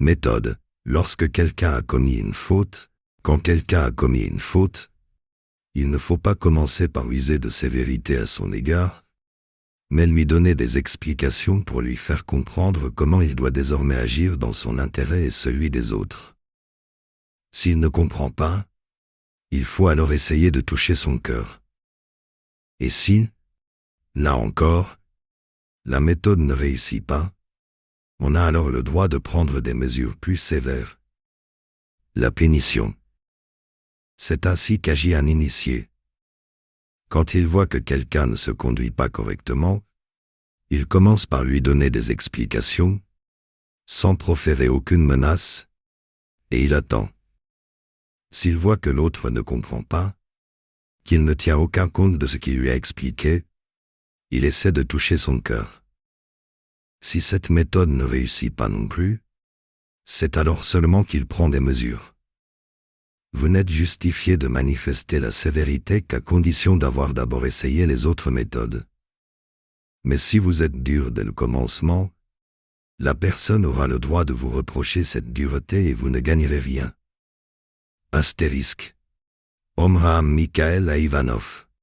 Méthode. Lorsque quelqu'un a commis une faute, quand quelqu'un a commis une faute, il ne faut pas commencer par user de sévérité à son égard, mais lui donner des explications pour lui faire comprendre comment il doit désormais agir dans son intérêt et celui des autres. S'il ne comprend pas, il faut alors essayer de toucher son cœur. Et si, là encore, la méthode ne réussit pas, on a alors le droit de prendre des mesures plus sévères. La punition. C'est ainsi qu'agit un initié. Quand il voit que quelqu'un ne se conduit pas correctement, il commence par lui donner des explications, sans proférer aucune menace, et il attend. S'il voit que l'autre ne comprend pas, qu'il ne tient aucun compte de ce qu'il lui a expliqué, il essaie de toucher son cœur. Si cette méthode ne réussit pas non plus, c'est alors seulement qu'il prend des mesures. Vous n'êtes justifié de manifester la sévérité qu'à condition d'avoir d'abord essayé les autres méthodes. Mais si vous êtes dur dès le commencement, la personne aura le droit de vous reprocher cette dureté et vous ne gagnerez rien. Astérisque. Omraham Mikhaël à Ivanov.